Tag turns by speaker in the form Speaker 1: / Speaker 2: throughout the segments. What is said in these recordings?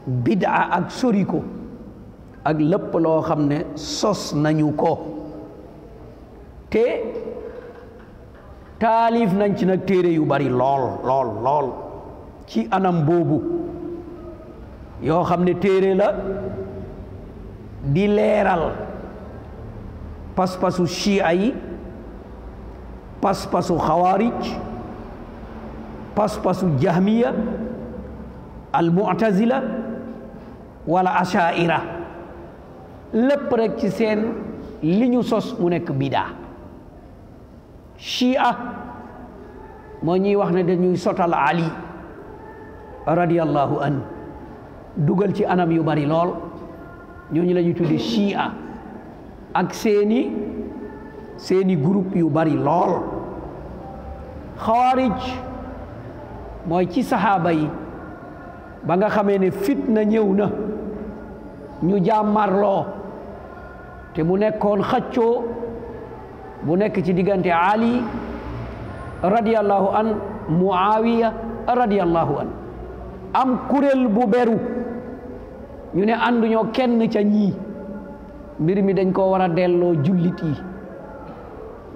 Speaker 1: bid'a ak sori ko ak lépp loo xam ne sos nañu ko te taalif nañ ci nag téere yu bari lool ci anam boobu yoo xam ne téere la di leeral pas-pasu chia yi pas-pasu xawaarij pas-pasu jahmiya al mu'tazila wala ashaira lépp rek ci seen li ñu sos mu nekk bidaa chia moo ñuy wax ne dañuy sotal ali radiyallahu an dugal ci anam yu bari lool ñooñu la ñuy tudde chia ak seeni groupe yu bari lool xawaarij mooy ci saxaaba yi ba nga xamee ne fitna ñëw na ñu jàmmarloo te mu nekkoon xaccoo bu nekk ci diggante ali radiyallahu an muawiya radiyallahu an am kuréel bu beru ñu ne ànduñoo kenn ca ñii mbir mi dañ ko war a delloo jullit yi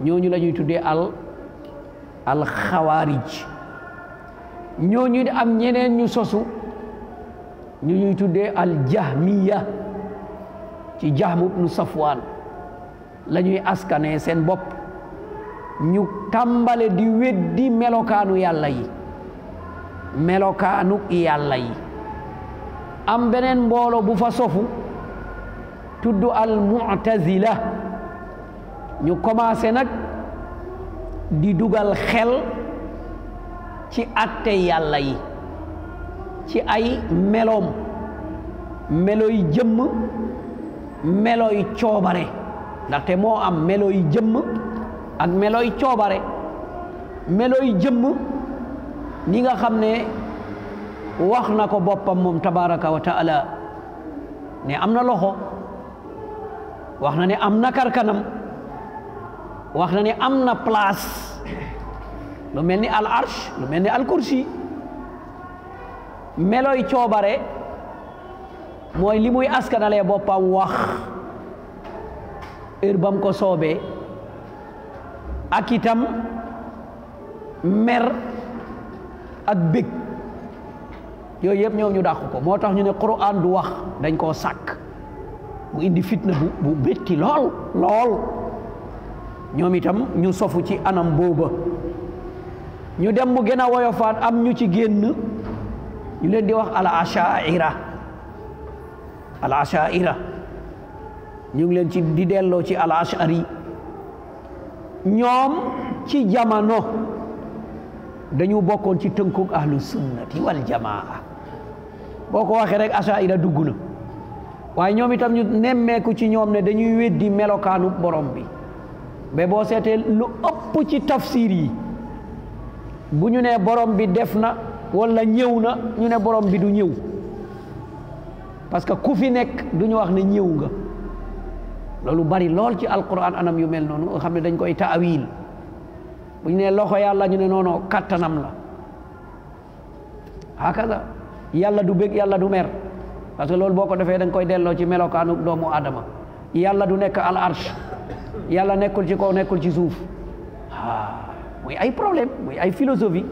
Speaker 1: ñooñu la ñuy tuddee al xawaarij ñooñu am ñeneen ñu sosu ñu ñuy tuddee al jahmiya ci Jahm ibnu Safwaan la ñuy askanee seen bopp ñu tàmbale di weddi melokaanu yàlla yi am beneen mbooloo bu fa sofu tudd al mu'tazila ñu commencé nag di dugal xel ci atte yàlla yi ci ay meloom meloy jëmm meloy coobare ndaxte moo am meloy jëmm ak meloy coobare meloy jëmm ni nga xam ne wax na ko boppam moom tabaraka wa taala ne am na loxo wax na ne am na karkanam wax na ne am na place lu mel ni al arsh lu mel ni al kursi meloy coobare mooy li muy askanalee boppam wax heure bam ko soobee ak itam mer ak bég yooyu yëpp ñoom ñu dàq ko moo tax ñu ne Qur'an du wax dañ koo sàkk mu indi fitna bu bétti lool ñoom itam ñu sofu ci anam booba ñu dem mu gën a woyofaat am ñu ci génn ñu leen di wax al ashaira ñu ngi leen ci di delloo ci al ashari ñoom ci jamono dañu bokkoon ci tënkug ahlu sunnati wal jamaa boo ko waxee rek ashaira dugg na waaye ñoom itam ñu nemmeeku ci ñoom ne dañuy weddi melokaanu borom bi ba boo seetee lu ëpp ci tafsir yi bu ñu ne borom bi def na wala ñëw na ñu ne borom bi du ñëw parce que ku fi nekk du ñu wax ne ñëw nga loolu bari lool ci alquran anam yu mel noonu nga xam ne dañ koy taawil bu ñu ne loxo yàlla ñu ne noono kattanam la hakaza yàlla du bég yàlla du mer parce que loolu boo ko defee da nga koy delloo ci melokaanu doomu aadama yàlla du nekk al arsh yàlla nekkul ci kaw nekkul ci suuf muy ay problème muy ay philosophie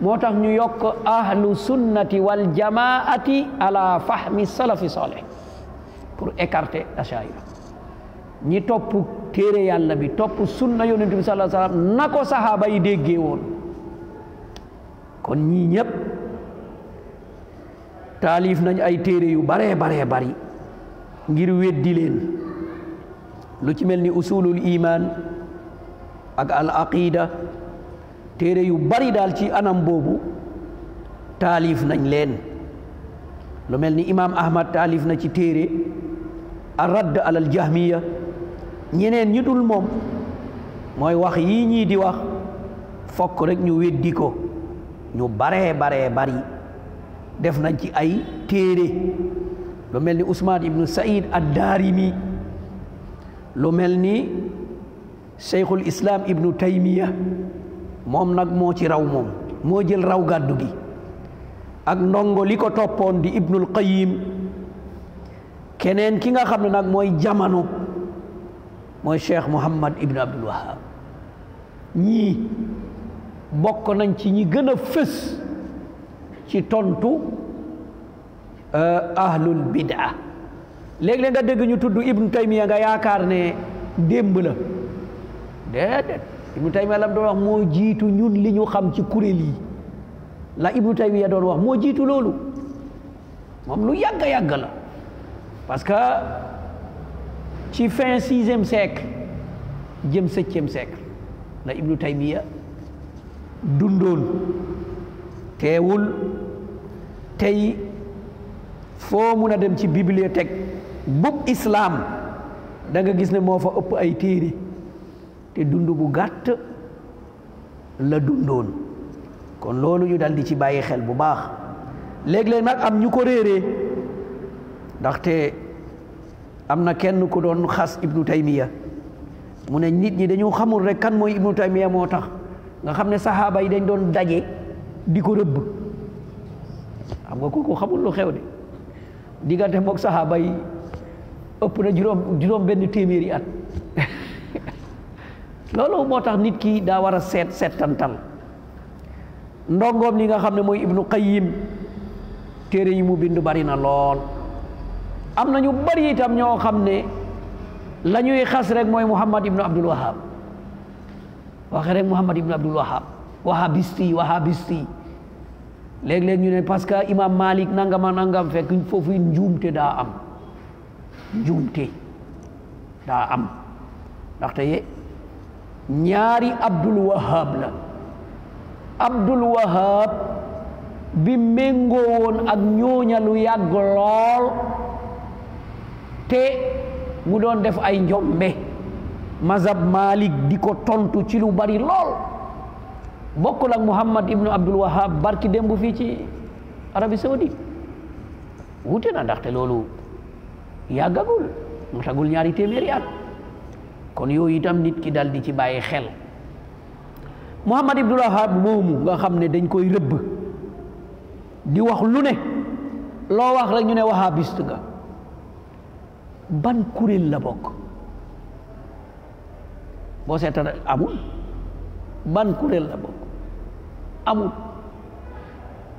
Speaker 1: moo tax ñu yokk ahlu sunnati wal jamaati ala fahmi salafi salih pour écarter ashaira ñi topp téere yàlla bi topp sunna yonent bi sallallahu alayhi wasallam na ko sahaaba yi déggee woon kon ñii ñëpp taalif nañ ay téere yu baree bari ngir weddi leen lu ci mel ni usulul iman ak al aqida téere yu bari daal ci anam boobu taalif nañ leen lu mel ni imam ahmad taalif na ci téere ar radd alal jahmiya ñeneen ñi dul moom mooy wax yii ñii di wax fokk rek ñu weddi ko ñu baree bari def nañ ci ay téere lu mel ni Usmaan ibnu Saïd ad-Daarimi lu mel ni Cheikhul Islam ibnu Taymiya moom nag moo ci raw moom moo jël raw gàddu gi ak ndongo li ko toppoon di Ibnul Qayyim keneen ki nga xam ne nag mooy jamono mooy Cheikh Muhammad Ibn Abdul Wahab ñii bokk nañ ci ñi gën a fës ci tontu ahlul bid'a léeg-léeg nga dégg ñu tudd Ibnu Taymiya nga yaakaar ne démb la déedéet Ibnu Taymiya lam doon wax moo jiitu ñun li ñu xam ci kuréel yi la Ibnu Taymiya doon wax moo jiitu loolu moom lu yàgg yàgg la parce que ci fin 6e siècle jëm 7e siècle la Ibnu Taymiya dundoon teewul tey foo mun a dem ci bibliothèque bub islam da nga gis ne moo fa ëpp ay téere te dund bu gàtt la dundoon kon loolu ñu dal di ci bàyyi xel bu baax léeg-léeg nag am ñu ko réeree ndaxte am na kenn ku doon xas Ibnu Taymiya mu ne nit ñi dañu xamul rek kan mooy Ibnu Taymiya moo tax nga xam ne saxaaba yi dañ doon daje di ko rëbb xam nga kooku xamul lu xew de diggante mook saxaaba yi ëpp na juróom benn téeméeri at loolu moo tax nit ki daa war a seetantal ndongoom li nga xam ne mooy Ibnu Qayyim téere yi mu bind bari na lool am na ñu bari itam ñoo xam ne la ñuy xas rek mooy Muhammad Ibnu Abdul Wahab waxe rek Muhammad Ibnu Abdul Wahab wahabisti léeg-léeg ñu ne parce que imam Malik nangama nangam fekk foofu njuumte daa am ndaxte ñaari Abdul Wahab la Abdul Wahab bi méngoo woon ak ñooña lu yàgg lool te mu doon def ay njombe mazhab Malik di ko tontu ci lu bari lool bokkul ak Muhammad Ibnu Abdul Wahab barki démb fii ci Arabie Saoudite wute na ndaxte loolu yàggagul mu tagul ñaari téeméeri at kon yooyu itam nit ki dal di ci bàyyi xel Muhammad Ibnul Wahab moomu nga xam ne dañ koy rëbb di wax lu ne loo wax rek ñu ne wahabiste nga ban kuréel la bokk boo seetaan amul ban kuréel la bokk amul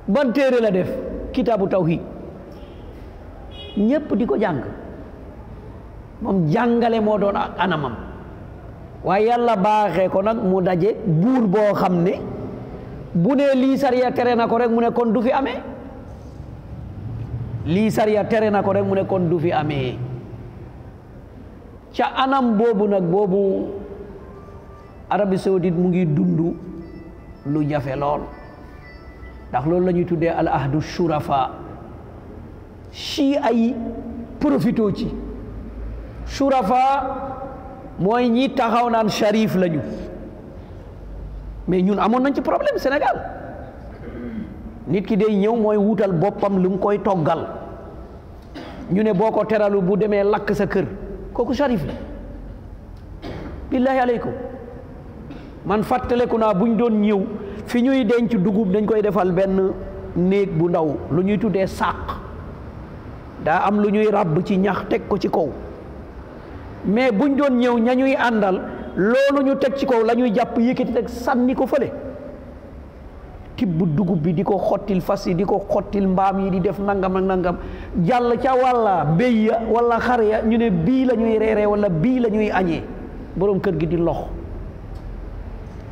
Speaker 1: ban téere la def kitaabu tawhid ñépp di ko jàng moom jàngale moo doon ak anamam waaye yàlla baaxee ko nag mu daje buur boo xam ne bu ne lii sariya tere na ko rek mu ne kon du fi amee lii sariya tere na ko rek mu ne kon du fi amee ca anam boobu nag boobu Arabie Saoudite mu ngi dund lu jafe lool ndax loolu la ñuy tuddee al ahdu shurafa ci ay profito ci shurafa mooy ñi taxaw naan sharif lañu mais ñun amoon nañ ci problème Sénégal nit ki day ñëw mooy wutal boppam lu mu koy toggal ñu ne boo ko teralu bu demee lakk sa kër kooku sharif la billahi aleykum man fàttaleku naa buñ doon ñëw fi ñuy denc dugub dañ koy defal benn néeg bu ndaw lu ñuy tuddee sàq daa am lu ñuy ràbb ci ñax teg ko ci kaw mais buñ doon ñëw ña ñuy àndal loolu ñu teg ci kaw la ñuy jàpp yëkkati teg sànni ko fële tibb dugub bi di ko xottil fas yi di ko xottil mbaam yi di def nangam ak nangam jàll ca walla béy ya walla xar ya ñu ne bii la ñuy reeree walla bii la ñuy añee boroom kër gi di lox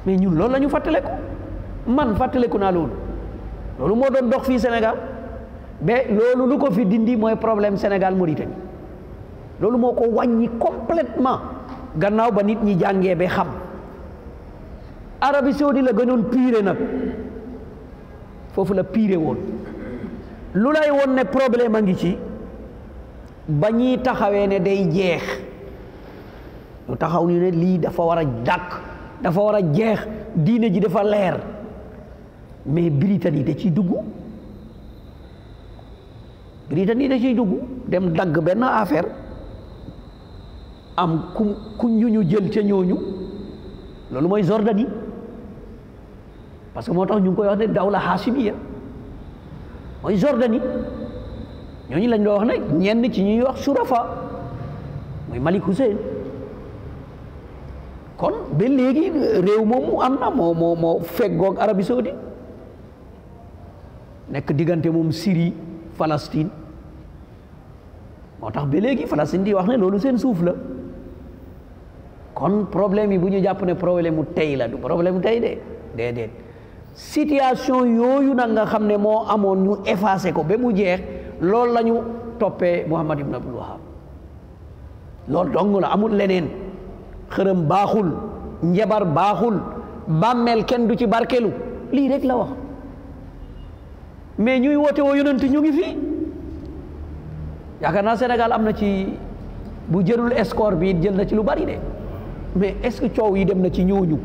Speaker 1: mais ñun loolu la ñu fàttaleku man fàttaleku naa loolu moo doon dox fii Sénégal ba loolu lu ko fi dindi mooy problème Sénégal Mauritanie loolu moo ko wàññi complètement gannaaw ba nit ñi jàngee ba xam Arabie Saoudite la gënoon pire nag foofu la pire woon lu lay woon ne problème a ngi ci ba ñuy taxawee ne day jeex ñu taxaw ni ne lii dafa war a dàkk dafa war a jeex diine ji dafa leer mais Britannique da ciy dugg dem dagg benn affaire am ku ñu jël ca ñooñu loolu mooy Jordanie parce que moo tax ñu ngi koy wax ne dawla Hashimiya mooy Jordanie ñooñu lañ doon wax ne ñenn ci ñuy wax Shurafa mooy Malik Hussein kon ba léegi réew moomu am na moo feggoog Arabie Saoudite nekk diggante moom Syrie Palestine moo tax ba léegi Palestine di wax ne loolu seen suuf la kon problème yi bu ñu jàpp ne problème mu tey la du problème mu tey de déedéet situation yooyu nag nga xam ne moo amoon ñu effacé ko ba mu jeex loolu la ñu toppee Muhammad ibn Abdul Wahab loolu dong la amul leneen xërëm baaxul njabar baaxul bàmmeel kenn du ci barkelu lii rek la wax mais ñuy woote woo yonent ñu ngi fi yaakaar naa Sénégal am na ci bu jëlul score bi jël na ci lu bari de mais est-ce que coow yi dem na ci ñooñu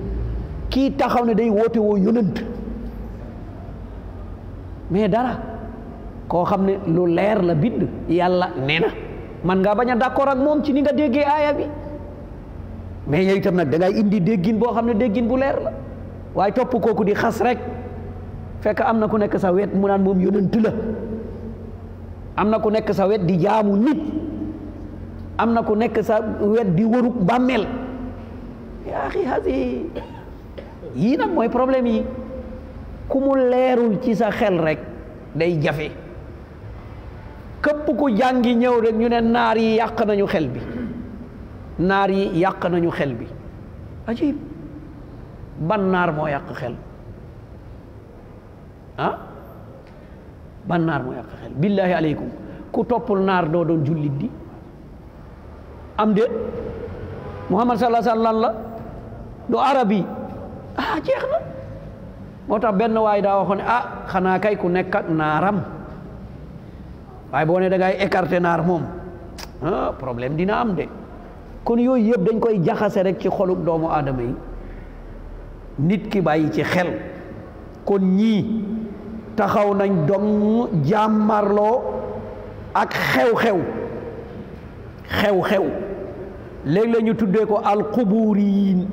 Speaker 1: kii taxaw ne day woote woo yonent mais dara koo xam ne lu leer la bind yàlla nee na man ngaa bañ a d'accord ak moom ci ni nga déggee aaya bi mais yow itam nag da ngay indi déggin boo xam ne déggin bu leer la waaye topp kooku di xas rek fekk am na ku nekk sa wet mu naan moom yonent la am na ku nekk sa wet di jaamu nit am na ku nekk sa wet di wëruk bàmmeel yaa xi hasi yii nag mooy problème yi ku mu leerul ci sa xel rek day jafe képp ku jàngi ñëw rek ñu ne naar yi yàq nañu xel bi naar yi yàq nañu xel bi ajib ban naar moo yàq xel ah ban naar moo yàq xel billahi aleykum ku toppul naar doo doon jullit di am de Muhammad sallallahu alayhi wa sallam lan la du arabi ah jeex na moo tax benn waay daa waxoon ne ah xanaa kay ku nekk ak naaram waaye boo ne da ngay écarter naar moom ah problème dina am de kon yooyu yëpp dañ koy jaxase rek ci xolub doomu aadama yi nit ki bàyyi ci xel kon ñii taxaw nañ dong jàmmarloo ak xew-xew léeg-léeg ñu tuddee ko alquburiyin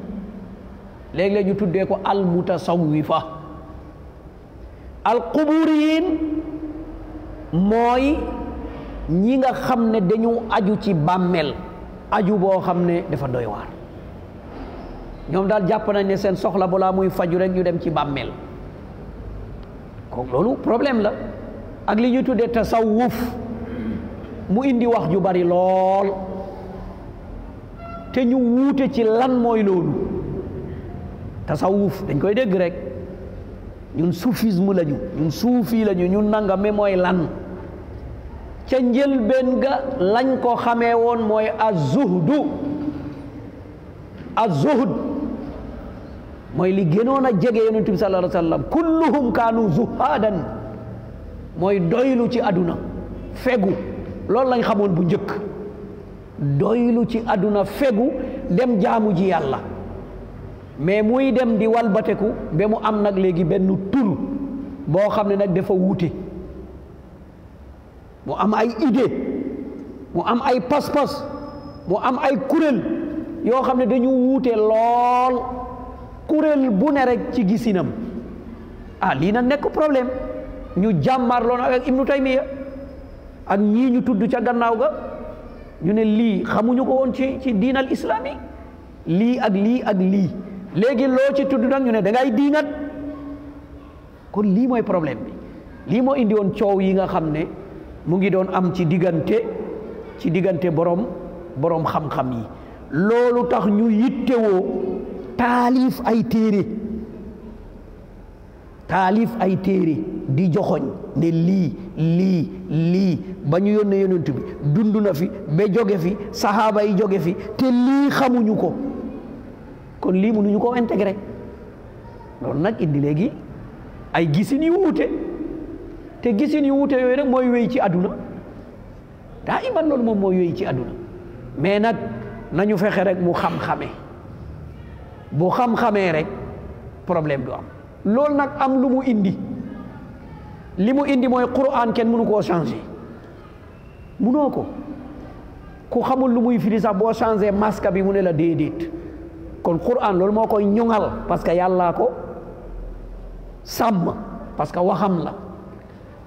Speaker 1: léeg-léeg ñu tuddee ko almutasawwifa alquburiyin mooy ñi nga xam ne dañu aju ci bàmmeel aju boo xam ne dafa doy waar ñoom daal jàpp nañ ne seen soxla balaa muy faju rek ñu dem ci bàmmeel kooku loolu problème la ak li ñu tuddee tasawuf mu indi wax ju bari lool te ñu wuute ci lan mooy loolu tasawuf dañ koy dégg rek ñun soufisme lañu ñun suufi lañu ñun nangame mooy lan ca njëlbeen ga lañ ko xamee woon mooy az-zuhd mooy li gënoon a jege yonent bi sallallahu alayhi wa sallam kulluhum kaanu zuhadan mooy doylu ci àdduna fegu loolu lañ xamoon bu njëkk doylu ci àdduna fegu dem jaamu ji yàlla mais muy dem di walbateku ba mu am nag léegi benn tur boo xam ne nag dafa wuute mu am ay idée mu am ay pas-pas mu am ay kuréel yoo xam ne dañu wuute lool kuréel bu ne rek ci gisinam ah lii nag nekk problème ñu jàmmarloon ak Ibnu Taymiya ak ñii ñu tudd ca gannaaw ga ñu ne lii xamuñu ko woon ci diinal islami lii ak lii ak lii léegi loo ci tudd nag ñu ne da ngay diingat kon lii mooy problème bi lii moo indi woon coow yi nga xam ne mu ngi doon am ci diggante borom xam-xam yi loolu tax ñu yittewoo taalif ay téere di joxoñ ne lii ba ñu yónnee yonent bi dund na fi ba jóge fi sahaaba yi jóge fi te lii xamuñu ko kon lii mënuñu ko intégré loolu nag indi léegi ay gisin yu wuute te gisin yu wuute yooyu rek mooy wéy ci àdduna daa iman loolu moom mooy wéy ci àdduna mais nag nañu fexe rek mu xam-xamee bu xam-xamee rek problème du am loolu nag am lu mu indi li mu indi mooy Qur'an kenn mënu koo changer mënoo ko ku xamul lu muy firi sax boo changer masque bi mu ne la déedéet kon Qur'an loolu moo koy ñoŋal parce que yàllaa ko sàmm parce que waxam la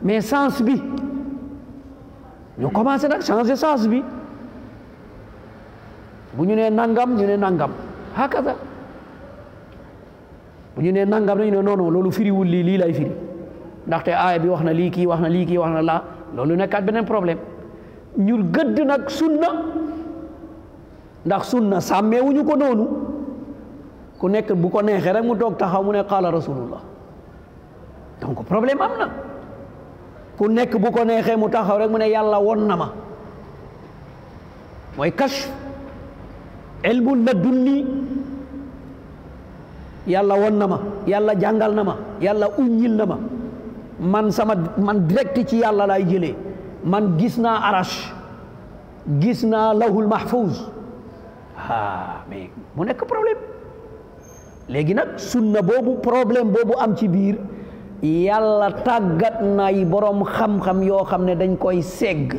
Speaker 1: mais sens bi ñu commencé nag changer sens bi bu ñu nee nangam ñu ne nangam hakaza bu ñu nee nangam ñu ne non non loolu firiwul lii lay firi ndaxte aaya bi wax na lii kii wax na lii kii wax na laa loolu nekkaat beneen problème ñu gëdd nag sunna ndax sunna sàmmeewuñu ko noonu ku nekk bu ko neexee rek mu toog taxaw mu ne qaala rasulullah donc problème am na ku nekk bu ko neexee mu taxaw rek mu ne yàlla won na ma mooy kashf ilmu ladunni yàlla won na ma yàlla jàngal na ma yàlla uññil na ma man direct ci yàlla lay jëlee man gis naa arash gis naa lawhul mahfuz mais mu nekk problème léegi nag sunna boobu problème boobu am ci biir yàlla tàggat nay borom xam-xam yoo xam ne dañ koy segg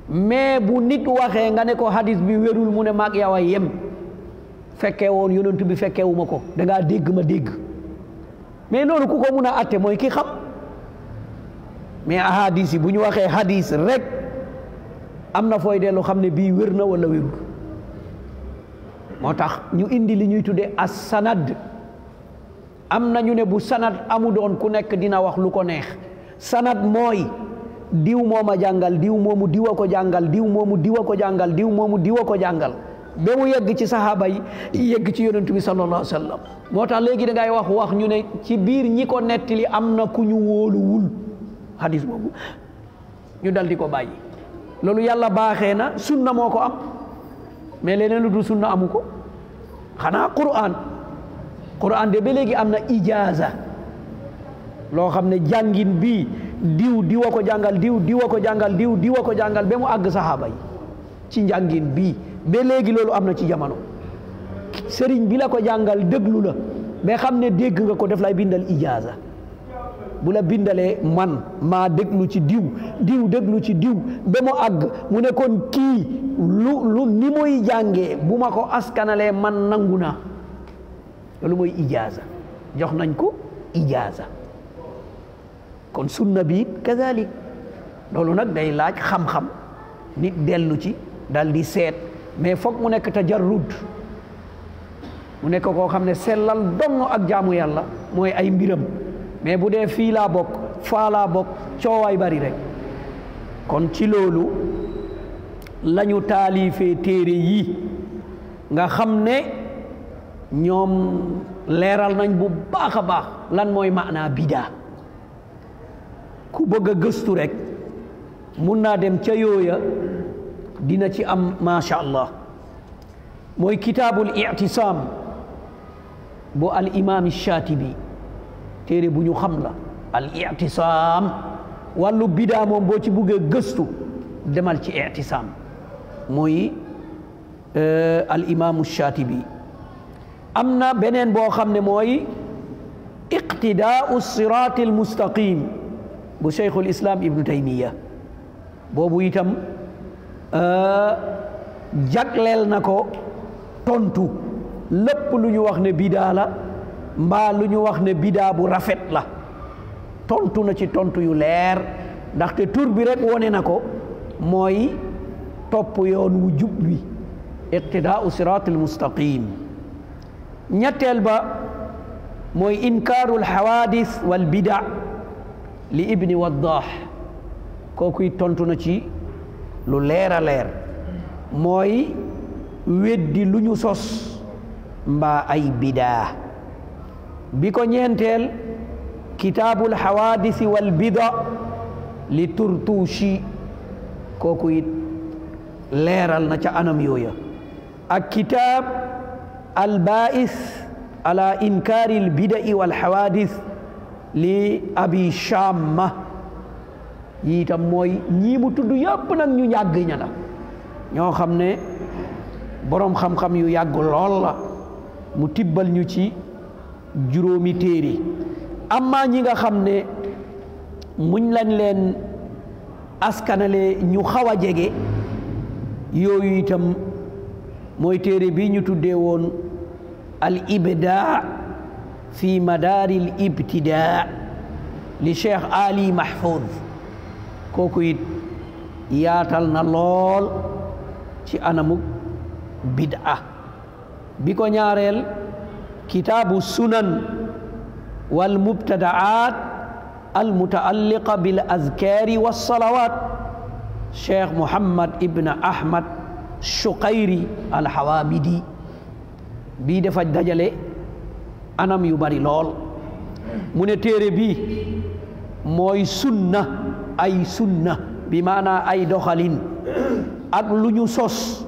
Speaker 1: mais bu nit waxee nga ne ko hadis bi wérul mu ne maag yow a yem fekkee woon yonent bi fekkeewuma ko dangaa dégg ma dégg mais loolu ku ko mun a atte mooy ki xam mais ahadis yi bu ñu waxee hadis rek am na fooy dellu xam ne bii wér na wala wérul moo tax ñu indi li ñuy tuddee as sanad am na ñu ne bu sanad amu doon ku nekk dina wax lu ko neex sanad mooy diw mooma jàngal diw moomu diwa ko jàngal diw moomu diwa ko jàngal diw moomu diwa ko jàngal ba mu yegg ci sahaaba yi yegg ci yonent bi sallallahu alayhi wa sallam moo tax léegi da ngay wax ñu ne ci biir ñi ko nettali am na ku ñu wóoluwul hadis boobu ñu dal di ko bàyyi loolu yàlla baaxee na sunna moo ko am mais leneen lu dul sunna amu ko xanaa Qur'an de ba léegi am na ijaaza loo xam ne jàngin bii diw diwa ko jàngal diw diwa ko jàngal diw diwa ko jàngal ba mu àgg sahaaba yi ci njàngin bii ba léegi loolu am na ci jamono sëriñ bi la ko jàngal déglu la ba xam ne dégg nga ko def lay bindal ijaaza bu la bindalee man maa déglu ci diw déglu ci diw ba mu àgg mu ne kon kii lu ni muy jàngee bu ma ko askanalee man nangu naa loolu mooy ijaaza jox nañ ko ijaaza kon sunna bi kazalik loolu nag day laaj xam-xam nit dellu ci dal di seet mais foog mu nekk tajarrud mu nekk koo xam ne sellal donno ak jaamu yàlla mooy ay mbiram mais bu dee fii laa bokk faa laa bokk coowaay bari rek kon ci loolu lañu taalifee téere yi nga xam ne ñoom leeral nañ bu baax a baax lan mooy maanaa bidaa ku bëgg a gëstu rek mun naa dem ca yooya dina ci am macha allah mooy kitaabul i'tisaam bu al imaam Shaatibi téere bu ñu xam la al i'tisaam wàllu bidaa moom boo ci buggee gëstu demal ci i'tisaam mooy al imaamu Shaatibi am na beneen boo xam ne mooy iqtidaau siraati al mustaqim bu cheikhul islam ibnu taymiya boobu itam jagleel na ko tontu lépp lu ñu wax ne bidaa la mbaa lu ñu wax ne bidaa bu rafet la tontu na ci tontu yu leer ndaxte tur bi rek wone na ko mooy topp yoon wu jub wi iqtidaau siraatil mustaqim ñetteel ba mooy inkaarul xawaadis wal bida li ibni waddaax kookuy tontu na ci lu leer a leer mooy weddi lu ñu sos mbaa ay bidaa bi ko ñeenteel kitaabul xawaadisi wal bida li turtuushi kooku it leeral na ca anam yooya ak kitaab al baa'is ala inkaari al bida'i wal xawaadis li abi Shamma yi itam mooy ñii mu tudd yëpp nag ñu yàgg ña la ñoo xam ne boroom xam-xam yu yàgg lool la mu tibbal ñu ci juróomi téere amma ñi nga xam ne muñ lañ leen askanale ñu xaw a jege yooyu itam mooy téere bi ñu tuddee woon al ibdaa fi madaaril ibtidaa li Cheikh Ali Mahfouz kooku it yaatal na lool ci anamu bid'a bi ko ñaareel kitaabu sunan wal mubtadaat al mutaalliqa bil azkaari was salawat Cheikh Muhammad ibn Ahmad Shuqayri al Hawamidi bii dafa dajale anam yu bari lool mu ne téere bi mooy sunna ay sunna bi maanaa ay doxalin ak lu ñu sos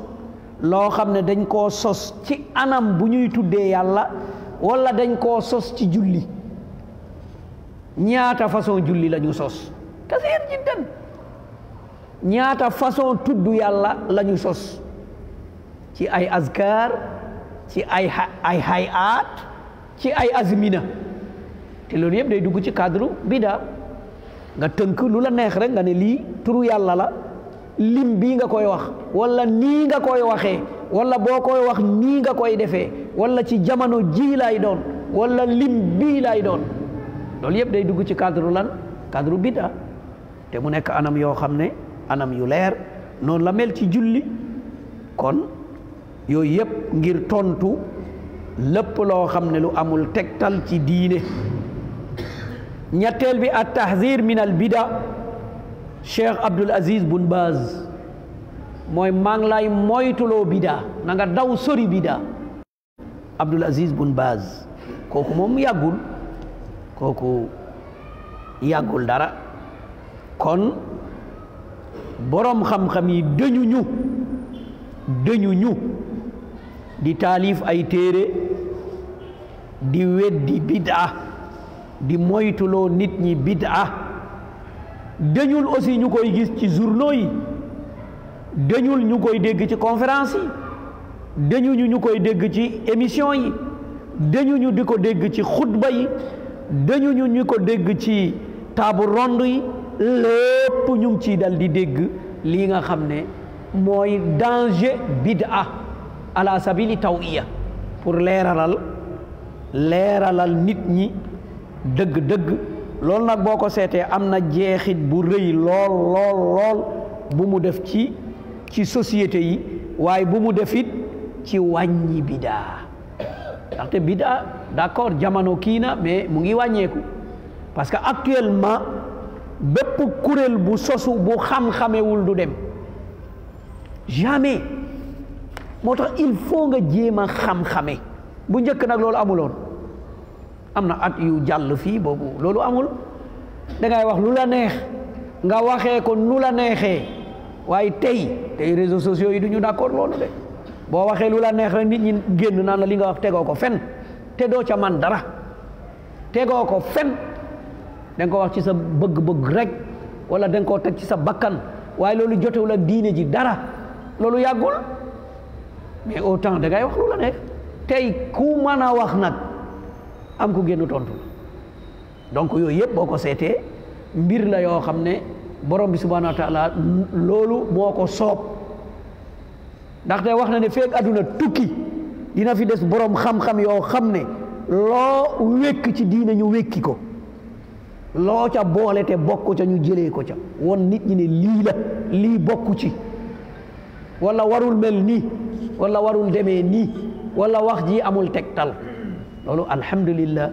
Speaker 1: loo xam ne dañ koo sos ci anam bu ñuy tuddee yàlla wala dañ koo sos ci julli ñaata façon julli la ñu sos kasiir jiddan ñaata façon tudd yàlla la ñu sos ci ay azkar ci ay hayaat ci ay azmina te loolu yëpp day dugg ci cadre bida nga tënk lu la neex rek nga ne lii turu yàlla la lim bii nga koy wax wala nii nga koy waxee wala boo koy wax nii nga koy defee wala ci jamono ji lay doon wala lim bii lay doon loolu yëpp day dugg ci cadre lan cadre bida te mu nekk anam yoo xam ne anam yu leer noonu la mel ci julli kon yooyu yëpp ngir tontu lépp loo xam ne lu amul tegtal ci diine ñetteel bi at tahzir min al bida Cheikh Abdul Aziz Bun Baz mooy maa ngi lay moytuloo bida na nga daw sori bida Abdul Aziz Bun Baz kooku moom yàggul dara kon boroom xam-xam yi dëñuñu di taalif ay téere di weddi bid'a di moytuloo nit ñi bid'a dañul aussi ñu koy gis ci journaux yi dañul ñu koy dégg ci conférence yi dañuñu ñu koy dégg ci émission yi dañuñu di ko dégg ci xutba yi dañuñu ñu ko dégg ci table ronde yi lépp ñu ngi ciy dal di dégg lii nga xam ne mooy danger bid'a ala sabili tawiya pour leeralal nit ñi dëgg-dëgg loolu nag boo ko seetee am na jeexit bu rëy lool bu mu def ci société yi waaye bu mu def it ci wàññi bidaa ndaxte bidaa d'accord jamono kii na mais mu ngi wàññeeku parce que actuellement bépp kuréel bu sosu bu xam-xamewul du dem jamais moo tax il faut nga jéem a xam-xame bu njëkk nag loolu amuloon am na at yu jàll fii boobu loolu amul dangay wax lu la neex nga waxee ko nu la neexee waaye tey réseaux sociaux yi du ñu d'accord loolu de boo waxee lu la neex rek nit ñi génn naan la li nga wax tegoo ko fen te doo ca man dara tegoo ko fen da nga ko wax ci sa bëgg-bëgg rek wala da nga koo teg ci sa bakkan waaye loolu jotewul ak diine ji dara loolu yàggul mais autant da ngay wax lu la neex tey ku mën a wax nag am ku génn tontu donc yooyu yëpp boo ko seetee mbir la yoo xam ne borom bi subhanahu wa taala loolu moo ko soob ndaxte wax na ne feek àdduna tukki dina fi des borom xam-xam yoo xam ne loo wékk ci diine ñu wékki ko loo ca boole te bokku ca ñu jëlee ko ca won nit ñi ne lii la lii bokku ci wala warul mel nii wala warul demee nii wala wax ji amul tegtal loolu alhamdulillah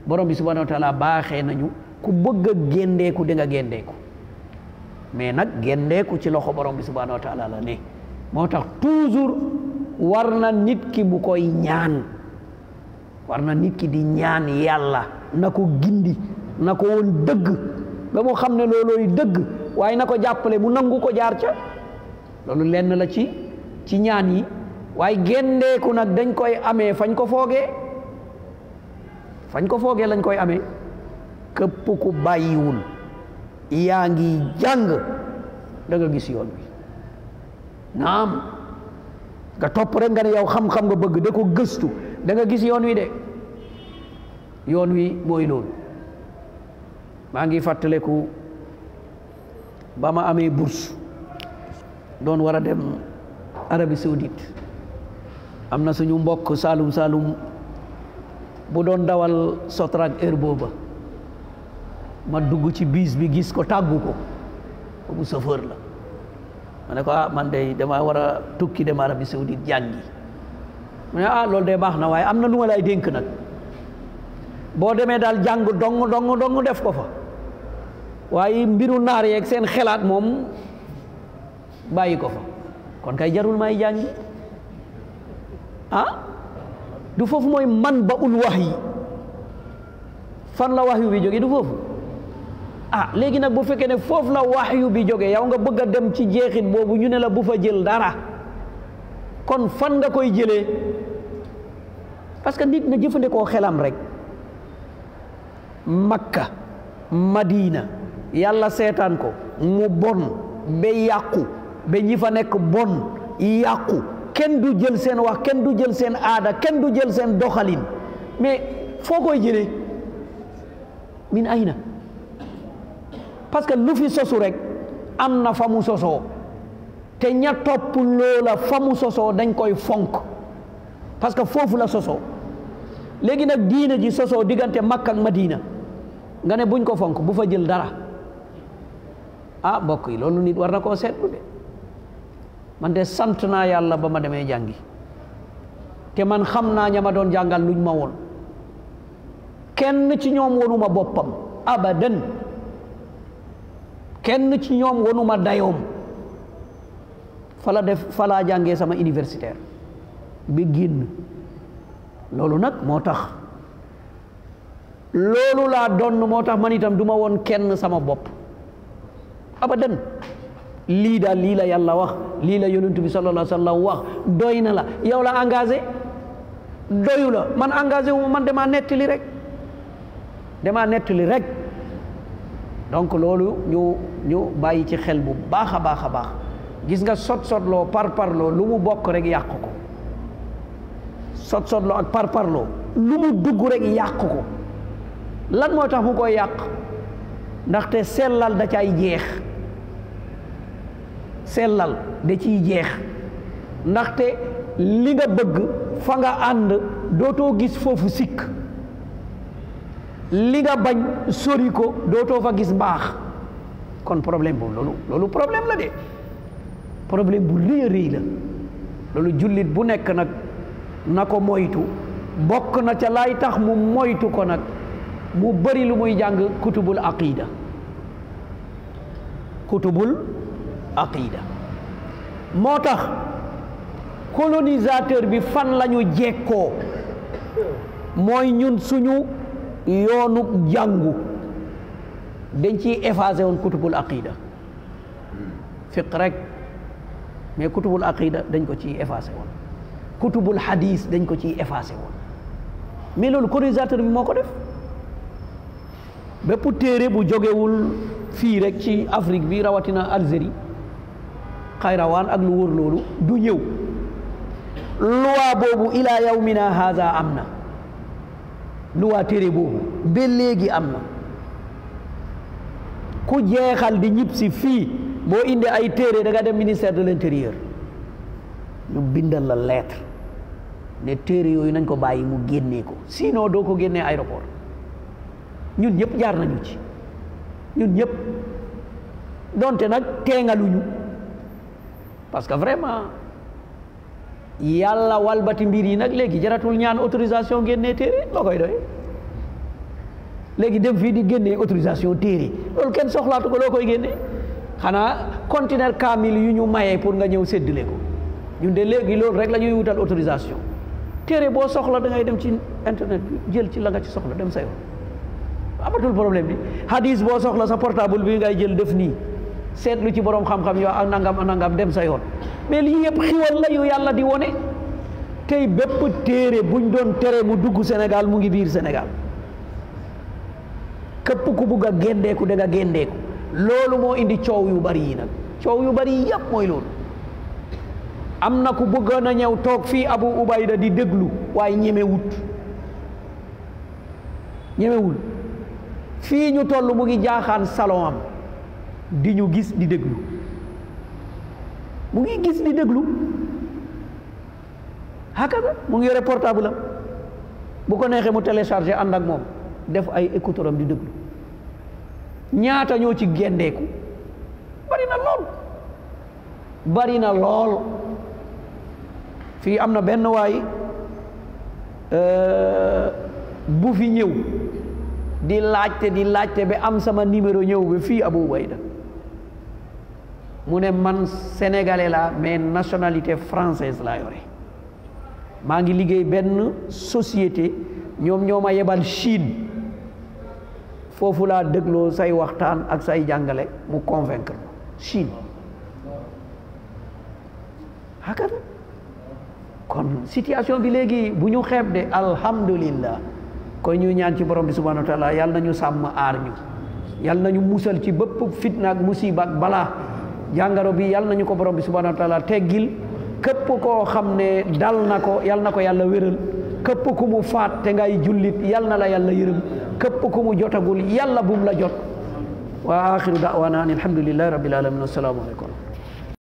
Speaker 1: borom bi subhanahu wa taala baaxee nañu ku bëgg a géndeeku di nga géndeeku mais nag géndeeku ci loxo borom bi subhanahu wa taala la ne moo tax toujours war na nit ki bu koy ñaan war na nit ki di ñaan yàlla na ko gindi na ko woon dëgg ba mu xam ne loolooy dëgg waaye na ko jàppale mu nangu ko jaar ca loolu lenn la ci ñaan yi waaye géndeeku nag dañ koy amee fañ ko foogee lañ koy amee képp ku bàyyiwul yaa ngi jàng da nga gis yoon wi naam nga topp rek nga ne yow xam-xam nga bëgg da ko gëstu da nga gis yoon wi de yoon wi mooy loolu maa ngi fàttaleku ba ma amee bourse doon war a dem Arabie Saoudite am na suñu mbokk Saalum bu doon dawal Sotrac heure booba ma dugg ci bis bi gis ko tàggu ko boobu chauffeur la ma ne ko man de dama war a tukki dem Arabie Saoudite jàngi mu ne loolu de baax na waaye am na lu ma lay dénk nag boo demee daal jàng dong def ko fa waaye mbiru naar yeeg seen xelaat moom bàyyi ko fa kon kay jarul may jàngi du foofu mooy man ba ul wahyi fan la wahyu bi jóge du foofu léegi nag bu fekkee ne foofu la wahyu bi jóge yow nga bëgg a dem ci jeexit boobu ñu ne la bu fa jël dara kon fan nga koy jëlee parce que nit na jëfandikoo xelam rek Makka Madina yàlla seetaan ko mu bon ba yàqu ba ñi fa nekk bon yàqu kenn du jël seen wax kenn du jël seen aada kenn du jël seen doxalin mais foo koy jëlee min ayna parce que lu fi sosu rek am na fa mu sosoo te ña topp loola fa mu sosoo dañ koy fonk parce que foofu la sosoo léegi nag diina ji sosoo diggante Makka ak Madina nga ne buñ ko fonk bu fa jël dara mbokk yi loolu nit war na koo seetlu de man de sant naa yàlla ba ma demee jàngi te man xam naa ña ma doon jàngal luñ ma woon kenn ci ñoom wonuma boppam abadan kenn ci ñoom wonuma dayoom fa laa jàngee sama universitaire bi génn loolu nag moo tax loolu laa donn moo tax man itam du ma woon kenn sama bopp abadan lii daal lii la yàlla wax lii la yonent bi sallallahu alayhi wa sallam wax doy na la yow la engagé doyu la man engagé wu man damaa nettali rek donc loolu ñu bàyyi ci xel bu baax a baax a baax gis nga sot-sotloo parparloo lu mu bokk rek yàq ko sot-sotloo ak parparloo lu mu dugg rek yàq ko lan moo tax mu koy yàq ndaxte sellal da cay jeex sellal da ciy jeex ndaxte li nga bëgg fa nga ànd dootoo gis foofu sikk li nga bañ sori ko dootoo fa gis baax kon problème boobu loolu problème la de problème bu rëy a rëy la loolu jullit bu nekk nag na ko moytu bokk na ca lay tax mu moytu ko nag mu bëri lu muy jàng kutubul aqida moo tax colonisateur bi fan lañu jekkoo mooy ñun suñu yoonu jàngu dañ ciy effacé woon kutubul aqida fiq rek mais kutubul aqida dañ ko ciy effacé woon kutubul hadis dañ ko ciy effacé woon mais loolu colonisateur bi moo ko def bépp téere bu jógewul fii rek ci Afrique bi rawatina Algérie xayrawaan ak lu wër loolu du ñëw loi boobu ila yawmina haza am na loi téere boobu ba léegi am na ku jeexal di ñib si fii boo indi ay téere da nga dem ministère de l'intérieur ñu bindal la lettre ne téere yooyu nañ ko bàyyi mu génnee ko sinon doo ko génnee aéroport ñun ñëpp jaar nañu ci ñun ñëpp donte nag teengaluñu parce que vraiment yàlla walbati mbir yi nag léegi jaratul ñaan autorisation génnee téere loo koy doy léegi dem fii di génnee autorisation téere loolu kenn soxlaatu ko loo koy génnee xanaa conteneur kaamil yu ñu mayee pour nga ñëw séddale ko ñun de léegi loolu rek la ñuy wutal autorisation téere boo soxla da ngay dem ci internet bi jël ci la nga ci soxla dem sa yoon amatul problème bi hadis boo soxla sa portable bi ngay jël def nii seetlu ci borom xam-xam yoo ak nangam dem sa yoon mais lii yëpp xiwal la yu yàlla di wone tey bépp téere buñ doon tere mu dugg Sénégal mu ngi biir Sénégal képp ku bugg a géndeeku da nga géndeeku loolu moo indi coow yu bari yi nag coow yu bari yi yëpp mooy loolu am na ku bëggoon a ñëw toog fii Abu Ubayda di déglu waaye ñemewul fii ñu toll mu ngi jaaxaan salon am di ñu gis di déglu mu ngi gis di déglu hakaza mu ngi yore portable am bu ko neexee mu téléchargé ànd ak moom def ay écouteur am di déglu ñaata ñoo ci gendeeku bari na lool fii am na benn waay bu fi ñëw di laajte ba am sama numéro ñëw ba fii Abu Ubayda mu ne man sénégalais la mais nationalité française laa yore maa ngi liggéey benn société ñoom ñoo ma yebal Chine foofu laa dégloo say waxtaan ak say jàngale mu convaincre Chine hakada kon situation bi léegi bu ñu xeeb de alhamdulillah kon ñu ñaan ci borom bi subhanahu wa taala yàlla nañu sàmm aar ñu yàlla nañu musal ci bépp fitna ak musiba ak balaa jàngaro bi yàlla nañu ko borom bi subhanahu wa taala teggil képp koo xam ne dal na ko yàlla na ko yàlla wéral képp ku mu faat te ngay jullit yàlla na la yàlla yërëm képp ku mu jotagul yàlla bum la jot wa axiru da'wana alhamdulillahi rabbil alamin wassalaamu aleykum